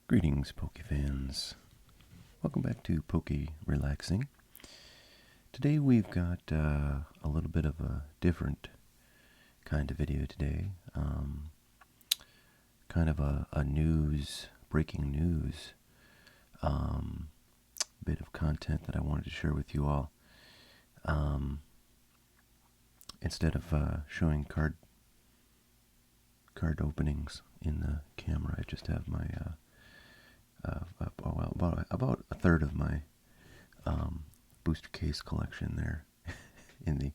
Greetings, Poke fans. Welcome back to Poke Relaxing. Today we've got a little bit of a different kind of video today. Kind of a breaking news bit of content that I wanted to share with you all. Instead of showing card openings in the camera, I just have my about a third of my booster case collection there in the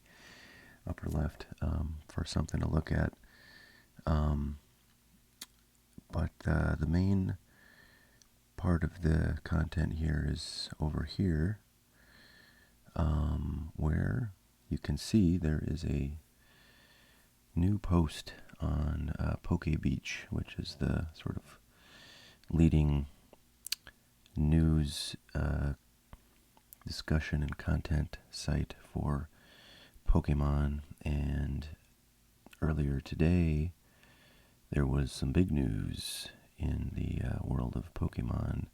upper left for something to look at. But the main part of the content here is over here, where you can see there is a new post on Poke Beach, which is the sort of leading news discussion and content site for Pokemon. And earlier today there was some big news in the world of Pokemon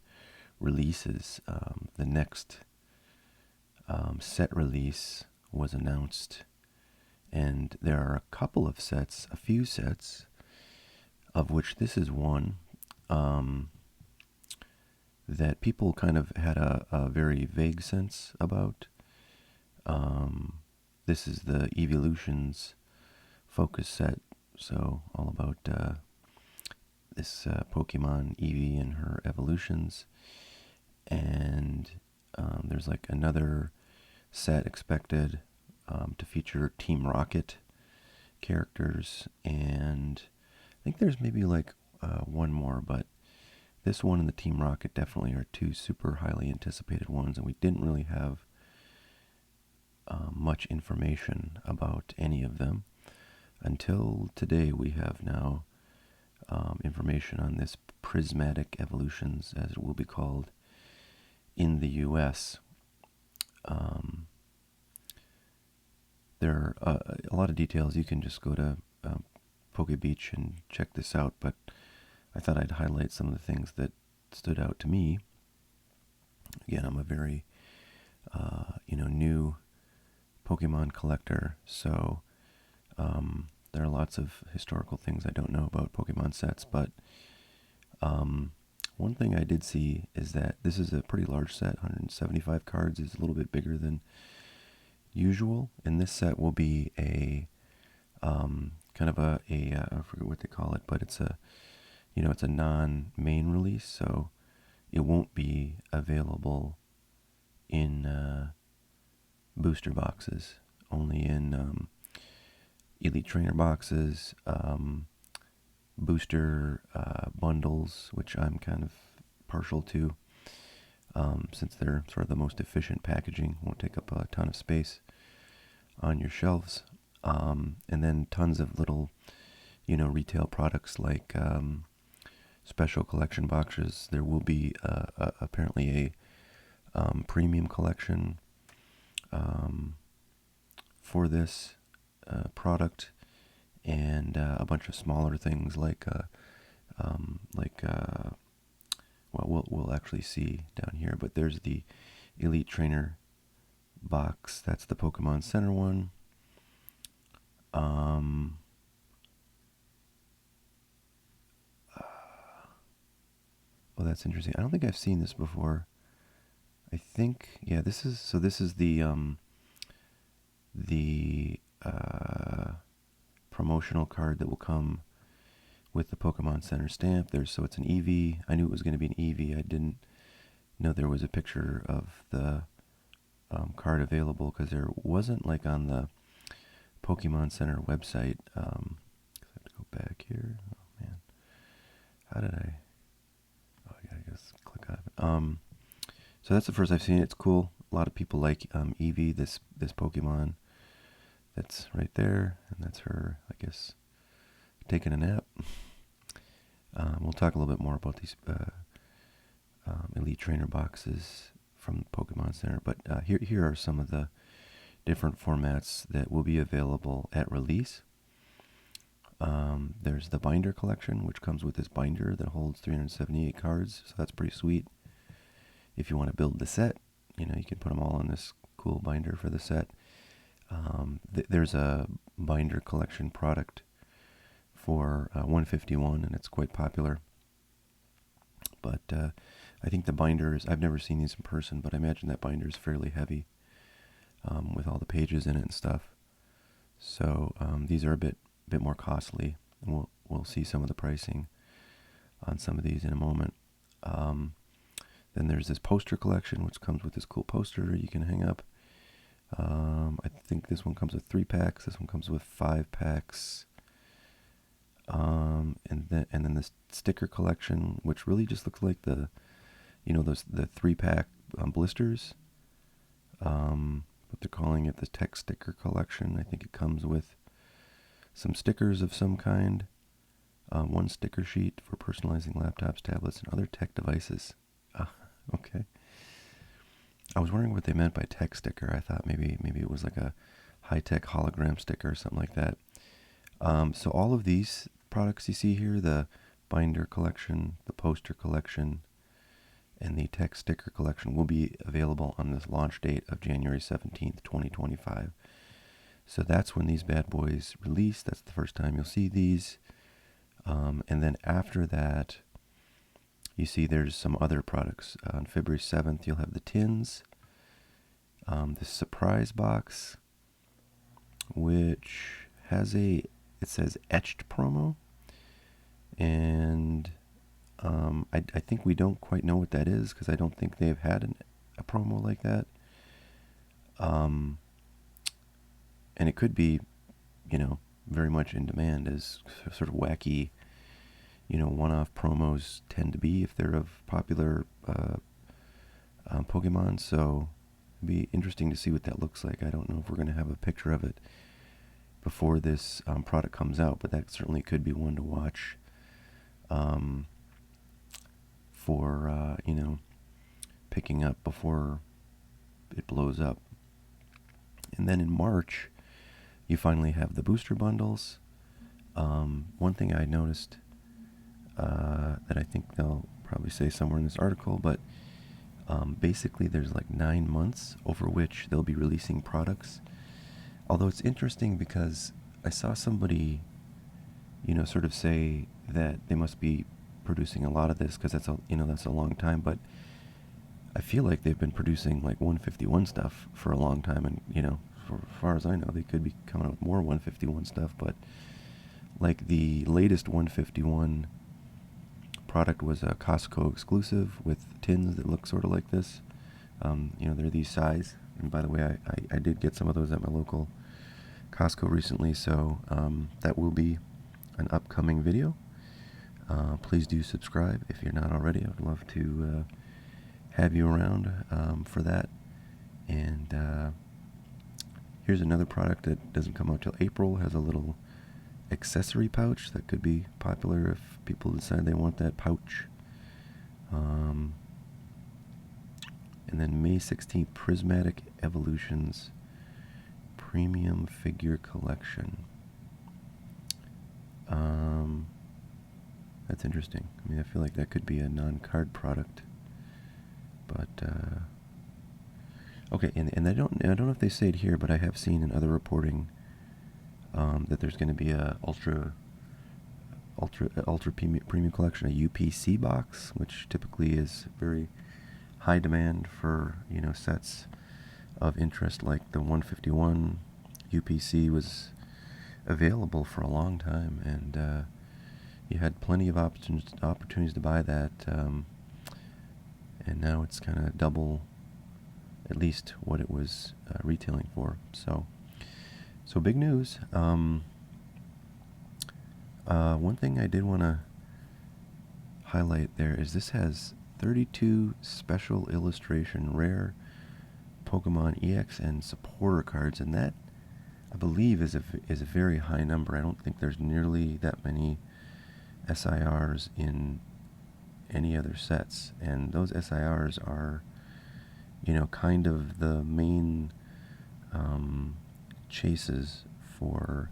releases. The next set release was announced, and there are a few sets, of which this is one that people kind of had a very vague sense about. This is the Evolutions focus set, so all about this Pokemon Eevee and her evolutions. And there's like another set expected to feature Team Rocket characters, and I think there's maybe like one more, but this one and the Team Rocket definitely are two super highly anticipated ones, and we didn't really have much information about any of them until today. We have now information on this Prismatic evolutions, as it will be called in the US. There are a lot of details. You can just go to Poke Beach and check this out, but I thought I'd highlight some of the things that stood out to me. Again, I'm a very new Pokemon collector, so there are lots of historical things I don't know about Pokemon sets, but one thing I did see is that this is a pretty large set. 175 cards is a little bit bigger than usual, and this set will be a kind of I forget what they call it, but it's a non-main release, so it won't be available in booster boxes, only in Elite Trainer boxes, booster bundles, which I'm kind of partial to, since they're sort of the most efficient packaging, won't take up a ton of space on your shelves, and then tons of little, retail products like special collection boxes. There will be apparently a premium collection for this product, and a bunch of smaller things like we'll actually see down here. But there's the Elite Trainer box. That's the Pokemon Center one. Well, that's interesting. I don't think I've seen this before. I think, yeah, this is the promotional card that will come with the Pokemon Center stamp. So it's an Eevee. I knew it was going to be an Eevee. I didn't know there was a picture of the card available, because there wasn't, like, on the Pokemon Center website. I have to go back here. Oh man, how did I? Oh, I gotta just click on it. So that's the first I've seen it. It's cool. A lot of people like Eevee, this Pokemon that's right there, and that's her, I guess, taking a nap. We'll talk a little bit more about these Elite Trainer boxes from Pokemon Center, but here are some of the different formats that will be available at release. There's the binder collection, which comes with this binder that holds 378 cards, so that's pretty sweet. If you want to build the set, you can put them all on this cool binder for the set. There's a binder collection product for 151, and it's quite popular. But I think the binders, I've never seen these in person, but I imagine that binder is fairly heavy with all the pages in it and stuff. So these are a bit more costly. And we'll see some of the pricing on some of these in a moment. Then there's this poster collection, which comes with this cool poster you can hang up. I think this one comes with 3 packs. This one comes with 5 packs. And then this sticker collection, which really just looks like the 3-pack blisters. But they're calling it the tech sticker collection. I think it comes with some stickers of some kind. 1 sticker sheet for personalizing laptops, tablets, and other tech devices. Okay. I was wondering what they meant by tech sticker. I thought maybe it was like a high-tech hologram sticker or something like that. So all of these products you see here, the binder collection, the poster collection, and the tech sticker collection, will be available on this launch date of January 17th, 2025. So that's when these bad boys release. That's the first time you'll see these. And then after that, you see there's some other products. On February 7th, you'll have the tins, the surprise box, which has it says etched promo, and I think we don't quite know what that is, because I don't think they've had a promo like that. And it could be, very much in demand, as sort of wacky, one-off promos tend to be if they're of popular Pokemon. So it'd be interesting to see what that looks like. I don't know if we're going to have a picture of it before this product comes out, but that certainly could be one to watch for, picking up before it blows up. And then in March, you finally have the booster bundles. One thing I noticed that I think they'll probably say somewhere in this article, but basically there's like 9 months over which they'll be releasing products. Although it's interesting because I saw somebody, sort of say that they must be producing a lot of this, because that's a long time. But I feel like they've been producing like 151 stuff for a long time, and for as far as I know, they could be coming out with more 151 stuff. But like the latest 151 product was a Costco exclusive with tins that look sort of like this. They're these size. And by the way, I did get some of those at my local Costco recently, so that will be an upcoming video. Please do subscribe if you're not already. I would love to have you around for that. And here's another product that doesn't come out till April. It has a little accessory pouch that could be popular if people decide they want that pouch. And then May 16th, Prismatic Evolutions Premium Figure Collection. That's interesting. I mean, I feel like that could be a non-card product. But okay, and I don't know if they say it here, but I have seen in other reporting that there's going to be a ultra premium collection, a UPC box, which typically is very high demand for sets of interest. Like the 151 UPC was available for a long time, and you had plenty of opportunities to buy that, and now it's kind of double, at least what it was retailing for. So big news. One thing I did want to highlight there is this has 32 special illustration rare Pokemon EX and supporter cards, and that, I believe, is a very high number. I don't think there's nearly that many SIRs in any other sets, and those SIRs are, kind of the main chases for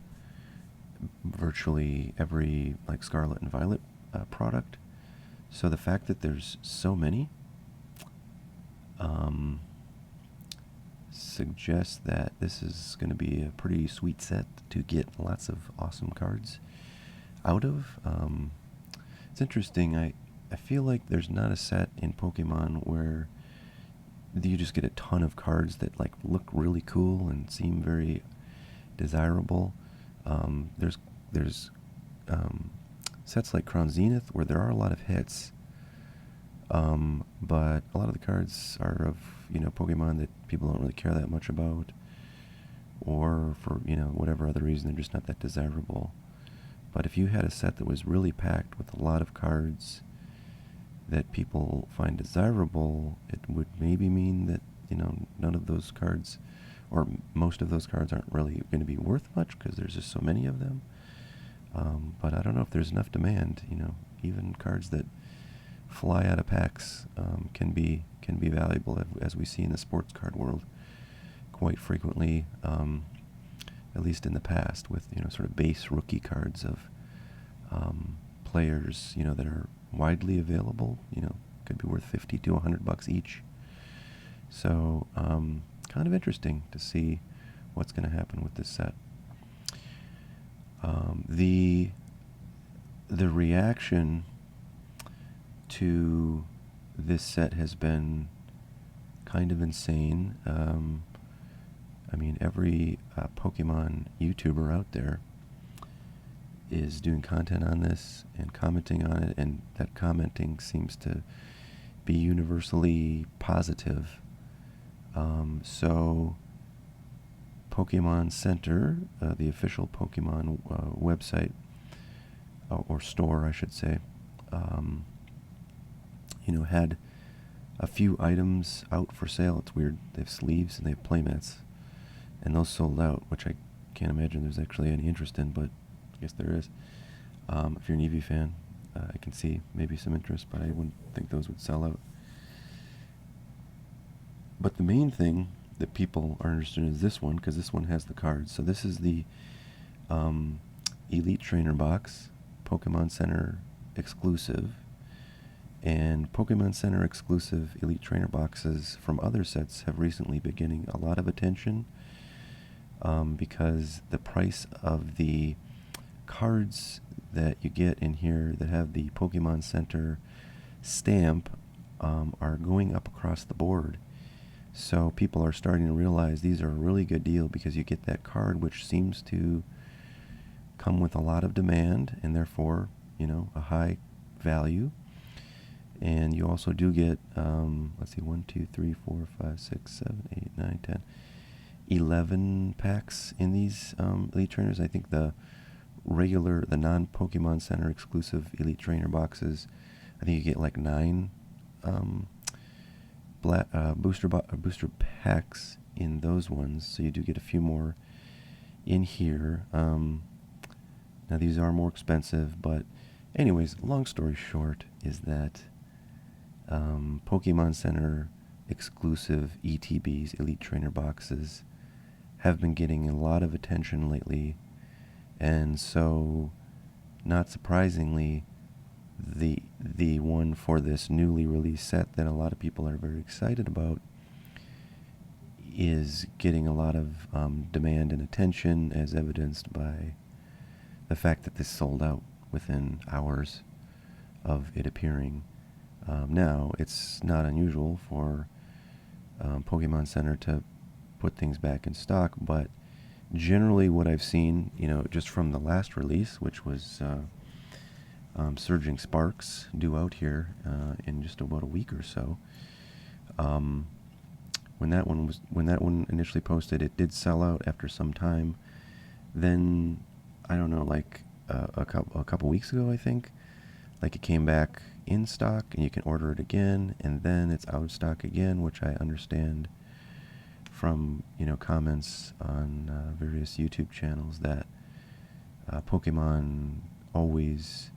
virtually every like Scarlet and Violet product. So the fact that there's so many suggests that this is going to be a pretty sweet set to get lots of awesome cards out of. It's interesting. I feel like there's not a set in Pokemon where you just get a ton of cards that like look really cool and seem very desirable. There's sets like Crown Zenith where there are a lot of hits, but a lot of the cards are of Pokemon that people don't really care that much about, or for whatever other reason they're just not that desirable. But if you had a set that was really packed with a lot of cards that people find desirable, it would maybe mean that none of those cards, or most of those cards, aren't really going to be worth much because there's just so many of them. But I don't know if there's enough demand. Even cards that fly out of packs can be valuable, as we see in the sports card world quite frequently, at least in the past, with sort of base rookie cards of players that are widely available. Could be worth $50 to $100 each. So kind of interesting to see what's going to happen with this set. The reaction to this set has been kind of insane. I mean, every Pokemon YouTuber out there is doing content on this and commenting on it, and that commenting seems to be universally positive. So Pokemon Center, the official Pokemon website, or store, I should say, had a few items out for sale. It's weird. They have sleeves and they have playmats, and those sold out, which I can't imagine there's actually any interest in, but I guess there is. If you're an Eevee fan, I can see maybe some interest, but I wouldn't think those would sell out. But the main thing that people are interested in is this one, because this one has the cards. So this is the Elite Trainer Box, Pokemon Center exclusive. And Pokemon Center exclusive Elite Trainer boxes from other sets have recently been getting a lot of attention because the price of the cards that you get in here that have the Pokemon Center stamp are going up across the board. So people are starting to realize these are a really good deal because you get that card, which seems to come with a lot of demand and therefore, a high value. And you also do get, 1, 2, 3, 4, 5, 6, 7, 8, 9, 10, 11 packs in these Elite Trainers. I think the non-Pokemon Center exclusive Elite Trainer boxes, I think you get like 9 booster packs in those ones, so you do get a few more in here. Now these are more expensive, but anyways, long story short is that Pokemon Center exclusive ETBs, Elite Trainer boxes, have been getting a lot of attention lately, and so, not surprisingly, the one for this newly released set that a lot of people are very excited about is getting a lot of demand and attention, as evidenced by the fact that this sold out within hours of it appearing. Now, it's not unusual for Pokemon Center to put things back in stock, but generally what I've seen, just from the last release, which was Surging Sparks, due out here in just about a week or so. When that one initially posted, it did sell out after some time. Then, I don't know, like a couple weeks ago, I think, like it came back in stock and you can order it again, and then it's out of stock again, which I understand from comments on various YouTube channels that Pokemon always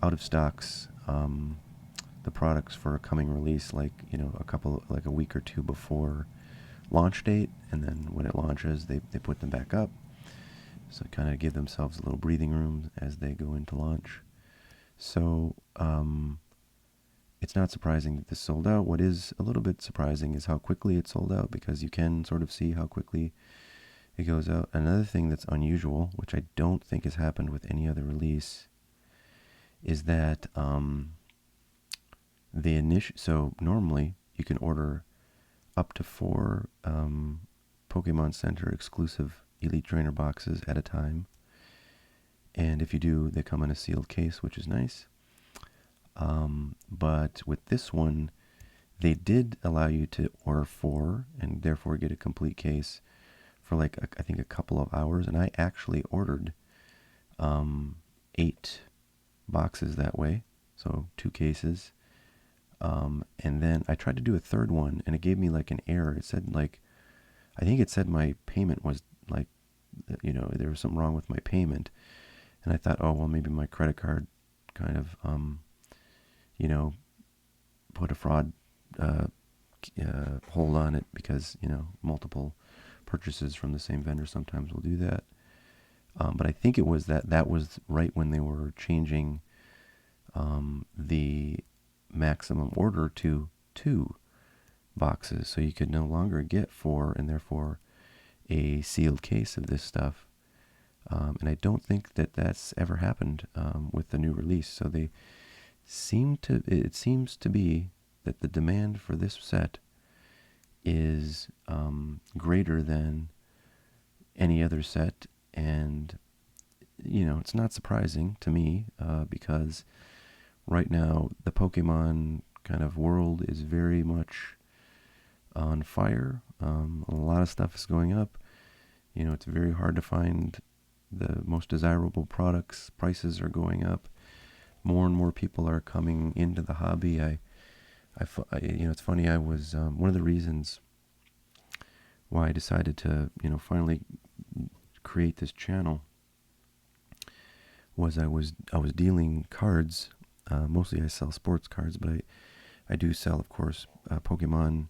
out of stocks the products for a coming release, like a week or two before launch date, and then when it launches they put them back up. So kind of give themselves a little breathing room as they go into launch. So it's not surprising that this sold out. What is a little bit surprising is how quickly it sold out, because you can sort of see how quickly it goes out. Another thing that's unusual, which I don't think has happened with any other release, is that so normally you can order up to 4 Pokemon Center exclusive Elite Trainer boxes at a time. And if you do, they come in a sealed case, which is nice. But with this one, they did allow you to order 4 and therefore get a complete case for like, I think a couple of hours. And I actually ordered 8 boxes that way, so 2 cases. And then I tried to do a third one, and it gave me like an error. It said like, I think it said my payment was like, there was something wrong with my payment. And I thought, oh, well, maybe my credit card kind of, put a fraud hold on it, because, multiple purchases from the same vendor sometimes will do that. But I think it was that was right when they were changing the maximum order to 2 boxes. So you could no longer get 4 and therefore a sealed case of this stuff. And I don't think that that's ever happened with the new release. So it seems to be that the demand for this set is greater than any other set. And, it's not surprising to me because right now the Pokemon kind of world is very much on fire. A lot of stuff is going up. It's very hard to find the most desirable products. Prices are going up. More and more people are coming into the hobby. It's funny. I was one of the reasons why I decided to, finally create this channel was I was dealing cards. Mostly I sell sports cards, but I do sell, of course, Pokemon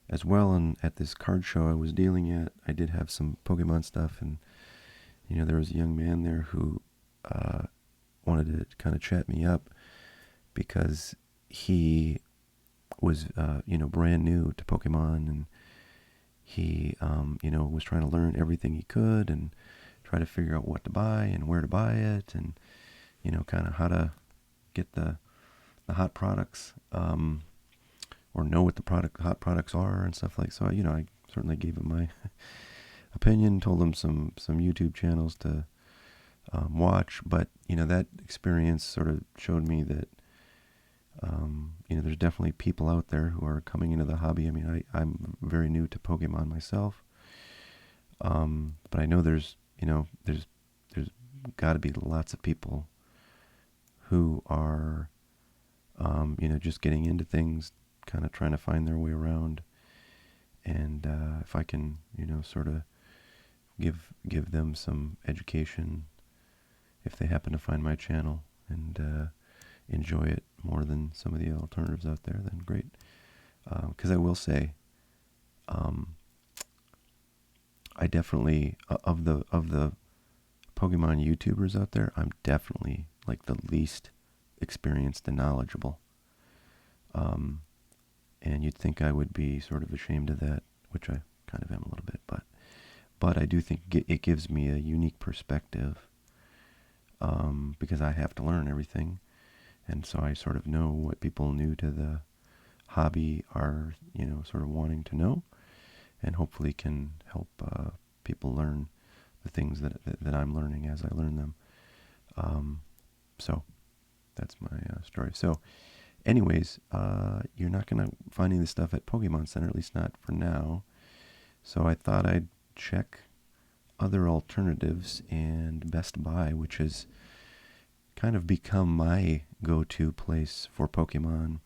as well. And at this card show I was dealing at, I did have some Pokemon stuff, and there was a young man there who wanted to kind of chat me up because he was brand new to Pokemon, and he was trying to learn everything he could and try to figure out what to buy and where to buy it, and kind of how to get the hot products, or know what the hot products are and stuff like. So I certainly gave him my opinion, told him some YouTube channels to watch. But that experience sort of showed me that there's definitely people out there who are coming into the hobby. I mean, I'm very new to Pokemon myself, but I know there's got to be lots of people who are just getting into things, kind of trying to find their way around. And if I can sort of give them some education, if they happen to find my channel and enjoy it more than some of the alternatives out there, then great. Because I will say, I definitely, of the Pokemon YouTubers out there, I'm definitely like the least experienced and knowledgeable. And you'd think I would be sort of ashamed of that, which I kind of am a little bit, but I do think it gives me a unique perspective, because I have to learn everything, and so I sort of know what people new to the hobby are, sort of wanting to know, and hopefully can help people learn the things that I'm learning as I learn them. So that's my story. So anyways, you're not going to finding this stuff at Pokemon Center, at least not for now. So I thought I'd check other alternatives, and Best Buy, which has kind of become my go-to place for Pokemon,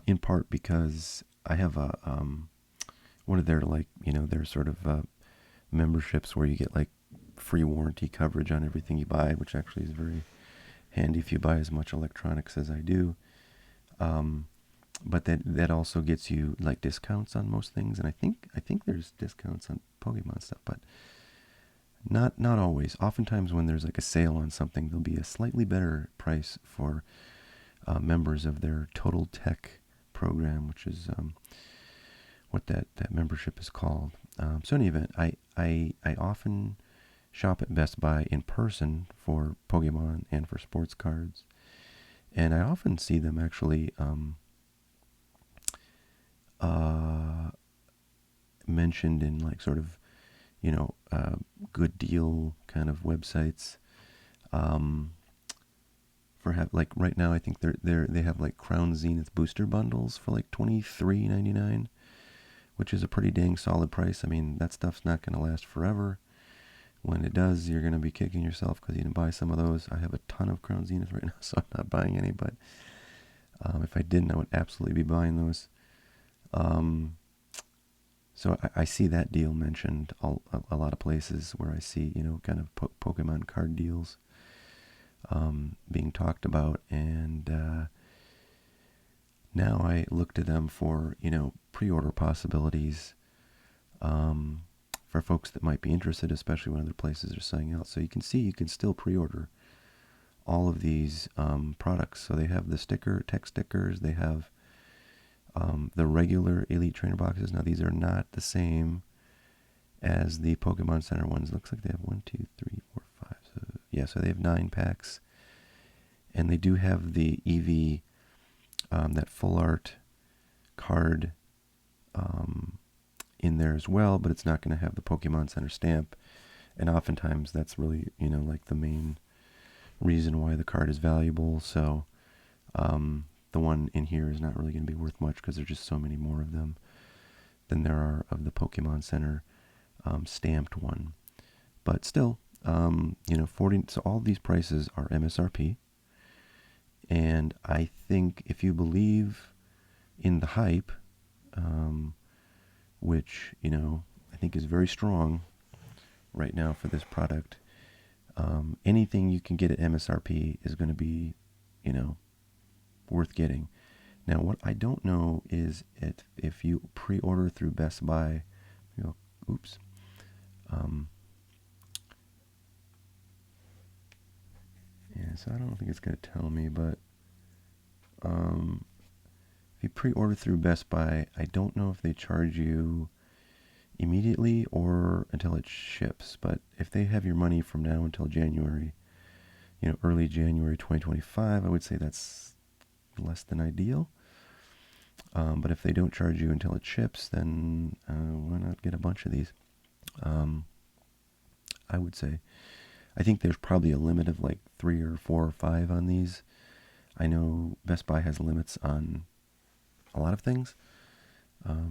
in part because I have a one of their, like, their sort of memberships where you get like free warranty coverage on everything you buy, which actually is very handy if you buy as much electronics as I do. But that also gets you like discounts on most things, and I think there's discounts on Pokemon stuff. But Not always. Oftentimes when there's like a sale on something, there'll be a slightly better price for members of their Total Tech program, which is what that membership is called. So in any event, I often shop at Best Buy in person for Pokemon and for sports cards. And I often see them actually mentioned in like sort of, good deal kind of websites. Like right now, I think they have like Crown Zenith booster bundles for like $23.99, which is a pretty dang solid price. I mean, that stuff's not going to last forever. When it does, you're going to be kicking yourself because you didn't buy some of those. I have a ton of Crown Zenith right now, so I'm not buying any, but if I didn't, I would absolutely be buying those. So I see that deal mentioned a lot of places where I see, kind of Pokemon card deals being talked about. And now I look to them for, pre-order possibilities for folks that might be interested, especially when other places are selling out. So you can see you can still pre-order all of these products. So they have the tech stickers, they have the regular Elite Trainer boxes. Now these are not the same as the Pokemon Center ones. Looks like they have 1, 2, 3, 4, 5. So yeah, so they have 9 packs, and they do have the Eevee, that full art card in there as well, but it's not going to have the Pokemon Center stamp. And oftentimes that's really, like the main reason why the card is valuable. So the one in here is not really going to be worth much because there's just so many more of them than there are of the Pokemon Center stamped one. But still, 40. So all these prices are MSRP, and I think if you believe in the hype, which I think is very strong right now for this product, anything you can get at MSRP is going to be, worth getting. Now, what I don't know is if you pre-order through Best Buy, oops. Yeah, so I don't think it's going to tell me, but if you pre-order through Best Buy, I don't know if they charge you immediately or until it ships. But if they have your money from now until January, early January 2025, I would say that's less than ideal. But if they don't charge you until it ships, then why not get a bunch of these? I would say. I think there's probably a limit of like 3 or 4 or 5 on these. I know Best Buy has limits on a lot of things.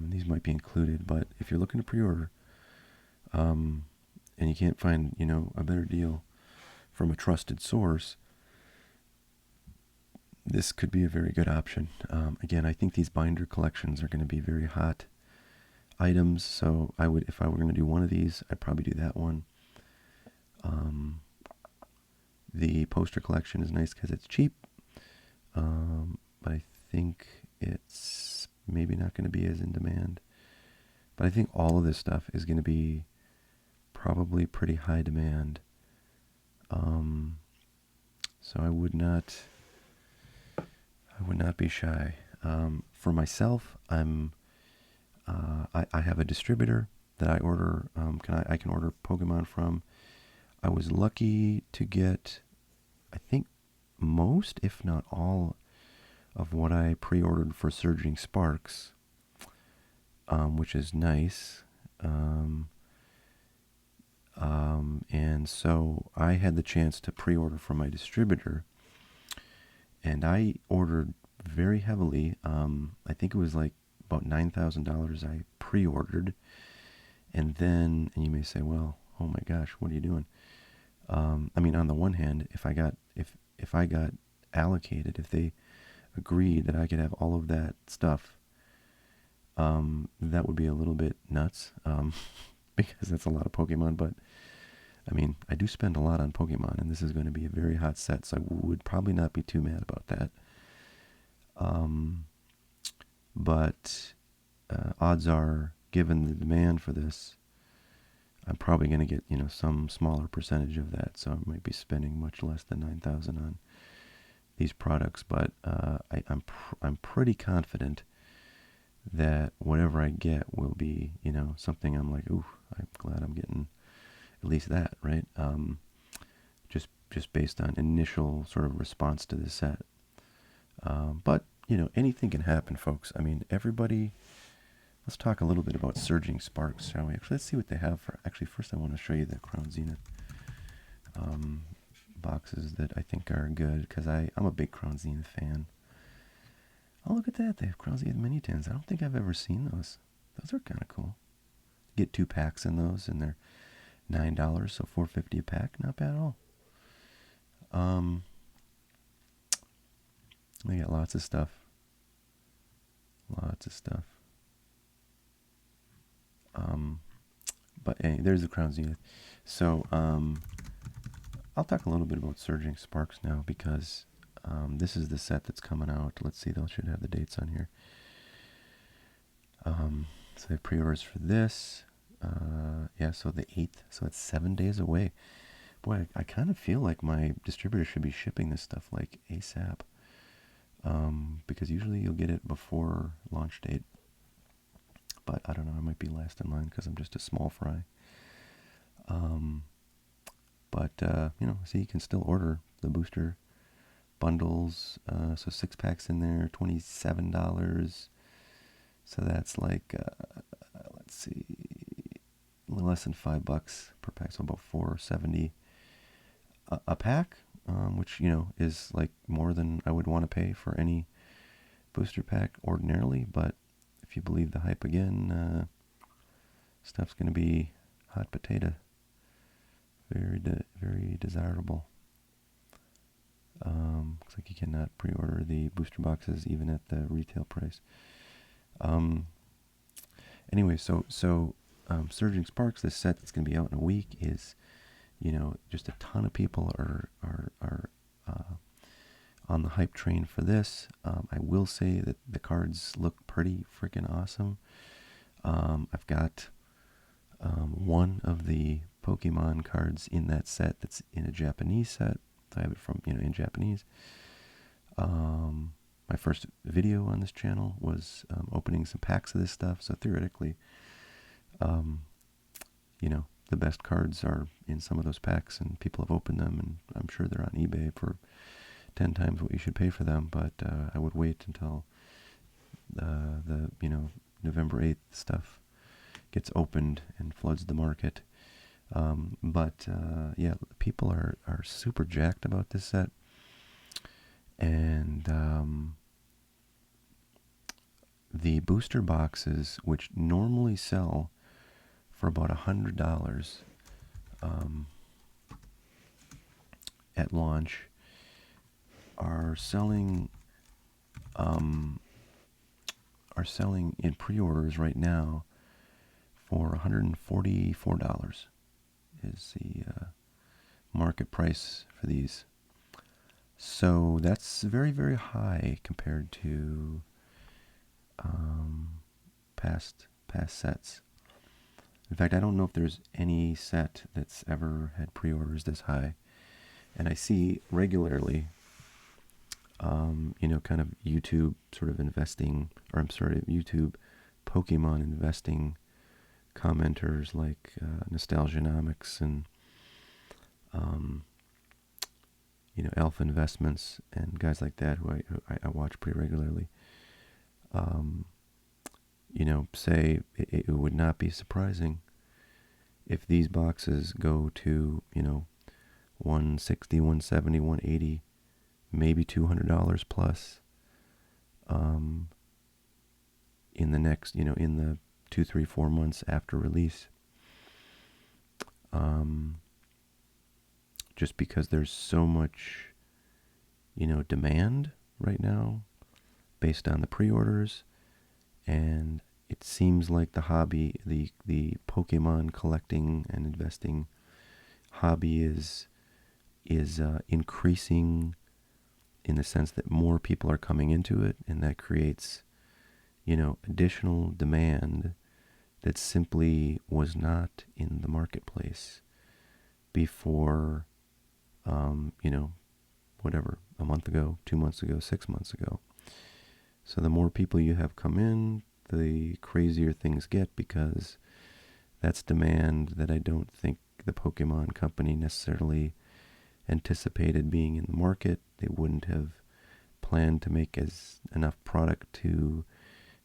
These might be included, but if you're looking to pre-order, and you can't find, a better deal from a trusted source, this could be a very good option. Again, I think these binder collections are going to be very hot items, so if I were going to do one of these, I'd probably do that one. The poster collection is nice because it's cheap, but I think it's maybe not going to be as in demand. But I think all of this stuff is going to be probably pretty high demand. So I would not be shy. For myself, I have a distributor that I order. I can order Pokemon from. I was lucky to get, I think, most, if not all, of what I pre-ordered for Surging Sparks, which is nice. And so I had the chance to pre-order from my distributor, and I ordered very heavily. I think it was like about $9,000 I pre-ordered, and you may say, well, oh my gosh, what are you doing? I mean, on the one hand, if I got allocated, if they agreed that I could have all of that stuff, that would be a little bit nuts, because that's a lot of Pokemon. But I mean, I do spend a lot on Pokemon, and this is going to be a very hot set, so I would probably not be too mad about that. But odds are, given the demand for this, I'm probably going to get, some smaller percentage of that, so I might be spending much less than 9,000 on these products, but I'm pretty confident that whatever I get will be, something I'm like, ooh, I'm glad I'm getting at least that, right? Just based on initial sort of response to the set. But, anything can happen, folks. I mean, everybody. Let's talk a little bit about Surging Sparks, shall we? Actually, let's see what they have for. Actually, first I want to show you the Crown Zenith boxes that I think are good, because I'm a big Crown Zenith fan. Oh, look at that. They have Crown Zenith mini tins. I don't think I've ever seen those. Those are kind of cool. Get 2 packs in those, and they're $9, so $4.50 a pack. Not bad at all. They got lots of stuff. Lots of stuff. But hey, there's the Crown Zenith. So I'll talk a little bit about Surging Sparks now, because this is the set that's coming out. Let's see, they should have the dates on here. So they have pre-orders for this. Yeah, so the 8th. So it's 7 days away. Boy, I kind of feel like my distributor should be shipping this stuff like ASAP. Because usually you'll get it before launch date. But I don't know, I might be last in line because I'm just a small fry. But so you can still order the booster bundles. So 6 packs in there, $27. So that's like, let's see, a little less than $5 per pack, so about $4.70 a pack, which, is like more than I would want to pay for any booster pack ordinarily. But if you believe the hype again, stuff's going to be hot potato. Very desirable. Looks like you cannot pre-order the booster boxes even at the retail price. Anyway, so Surging Sparks, this set that's going to be out in a week, is, just a ton of people are on the hype train for this. I will say that the cards look pretty freaking awesome. I've got one of the Pokemon cards in that set that's in a Japanese set. I have it from, in Japanese. My first video on this channel was opening some packs of this stuff, so theoretically, the best cards are in some of those packs, and people have opened them, and I'm sure they're on eBay for 10 times what you should pay for them. But I would wait until the November 8th stuff gets opened and floods the market. But yeah, people are super jacked about this set, and the booster boxes, which normally sell for about $100 at launch, are selling in pre-orders right now for $144 is the market price for these. So that's very, very high compared to past sets. In fact, I don't know if there's any set that's ever had pre-orders this high. And I see regularly, kind of YouTube sort of investing, or I'm sorry, YouTube Pokemon investing commenters like Nostalgianomics and, Alpha Investments and guys like that who I watch pretty regularly. Say it would not be surprising if these boxes go to, $160, $170, $180, maybe $200 plus in the next, in the 2, 3, 4 months after release. Just because there's so much, demand right now based on the pre-orders, and it seems like the hobby, the Pokemon collecting and investing hobby is increasing in the sense that more people are coming into it, and that creates, additional demand that simply was not in the marketplace before, whatever, a month ago, 2 months ago, 6 months ago. So the more people you have come in, the crazier things get, because that's demand that I don't think the Pokemon company necessarily anticipated being in the market. They wouldn't have planned to make enough product to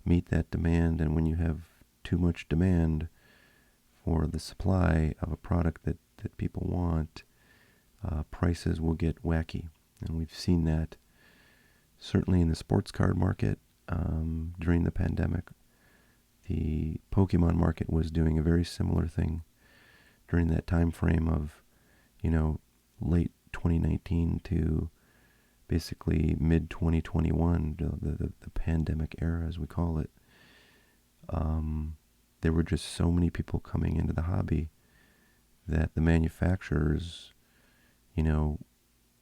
meet that demand. And when you have too much demand for the supply of a product that people want, prices will get wacky. And we've seen that certainly in the sports card market during the pandemic. The Pokemon market was doing a very similar thing during that time frame of, late 2019 to basically mid 2021, the pandemic era, as we call it. There were just so many people coming into the hobby that the manufacturers,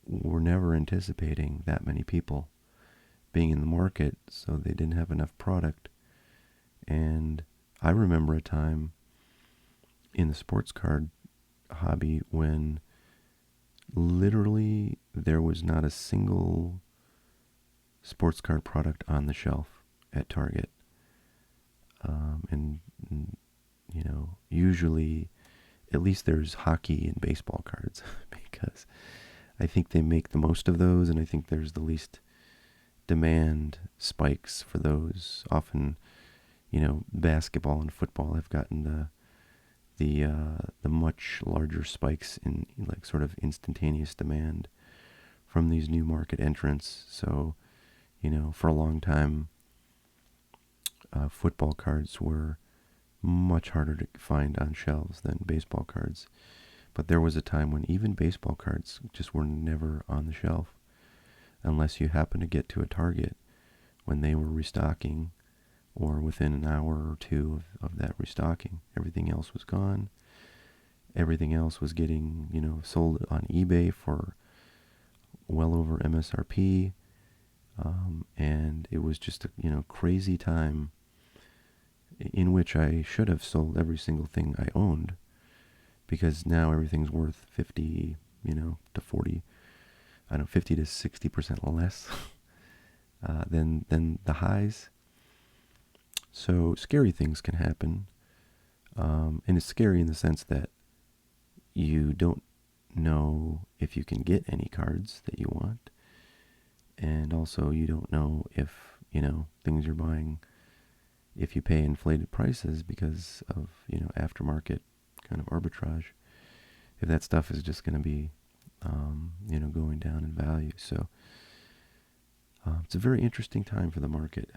were never anticipating that many people being in the market, so they didn't have enough product. And I remember a time in the sports card hobby when literally there was not a single sports card product on the shelf at Target. And usually at least there's hockey and baseball cards because I think they make the most of those, and I think there's the least demand spikes for those. Often, basketball and football have gotten the much larger spikes in like sort of instantaneous demand from these new market entrants. So, for a long time, football cards were much harder to find on shelves than baseball cards. But there was a time when even baseball cards just were never on the shelf unless you happened to get to a Target when they were restocking, or within an hour or two of that restocking. Everything else was gone. Everything else was getting, sold on eBay for well over MSRP. And it was just a, crazy time in which I should have sold every single thing I owned, because now everything's worth 50, to 40, 50 to 60% less than the highs. So scary things can happen, and it's scary in the sense that you don't know if you can get any cards that you want, and also you don't know if, things you're buying, if you pay inflated prices because of, aftermarket kind of arbitrage, if that stuff is just going to be, going down in value. So it's a very interesting time for the market.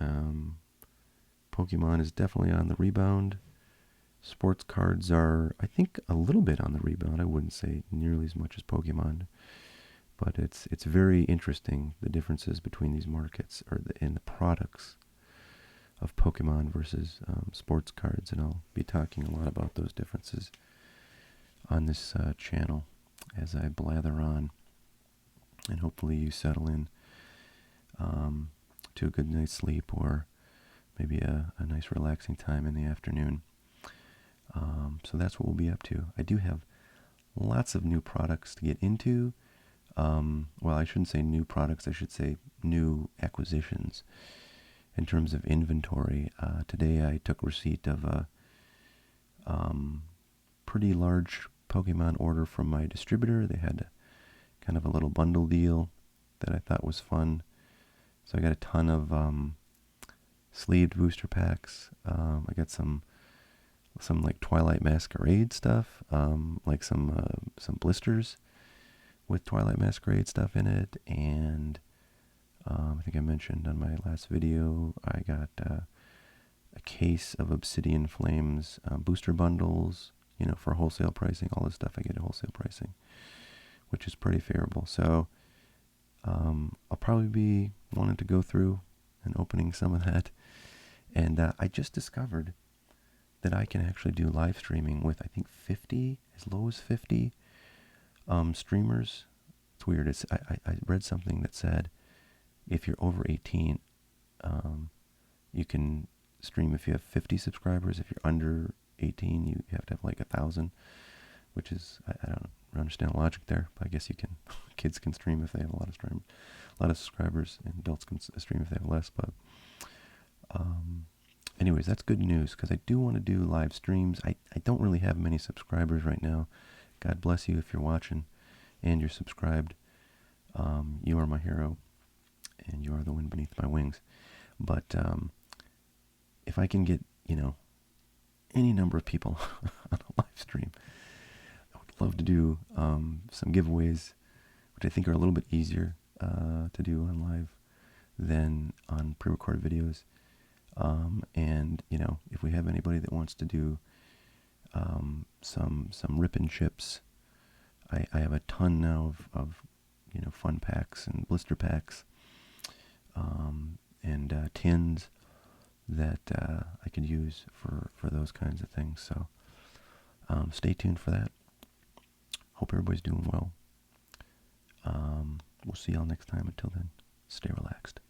Pokemon is definitely on the rebound. Sports cards are, I think, a little bit on the rebound. I wouldn't say nearly as much as Pokemon, but it's very interesting, the differences between these markets, or in the products of Pokemon versus sports cards, and I'll be talking a lot about those differences on this channel as I blather on, and hopefully you settle in to a good night's sleep, or maybe a nice relaxing time in the afternoon. So that's what we'll be up to. I do have lots of new products to get into. Well, I shouldn't say new products, I should say new acquisitions in terms of inventory. Today I took receipt of a pretty large Pokemon order from my distributor. They had kind of a little bundle deal that I thought was fun. So I got a ton of sleeved booster packs. I got some like Twilight Masquerade stuff, like some blisters with Twilight Masquerade stuff in it, and I think I mentioned on my last video, I got a case of Obsidian Flames booster bundles, for wholesale pricing. All this stuff I get at wholesale pricing, which is pretty favorable. So I'll probably be wanting to go through and opening some of that. And I just discovered that I can actually do live streaming with, I think, 50, as low as 50 streamers. It's weird. I read something that said if you're over 18, you can stream if you have 50 subscribers. If you're under 18, you have to have like 1,000, which is, I don't understand the logic there, but I guess you can. Kids can stream if they have a lot of subscribers, and adults can stream if they have less. But anyways, that's good news, because I do want to do live streams. I don't really have many subscribers right now. God bless you if you're watching and you're subscribed. You are my hero, and you are the wind beneath my wings. But if I can get, any number of people on a live stream, I would love to do some giveaways, which I think are a little bit easier to do on live than on pre-recorded videos. And, if we have anybody that wants to do some rip and chips, I have a ton now of fun packs and blister packs, and tins that I could use for those kinds of things. So stay tuned for that. Hope everybody's doing well. We'll see y'all next time. Until then, stay relaxed.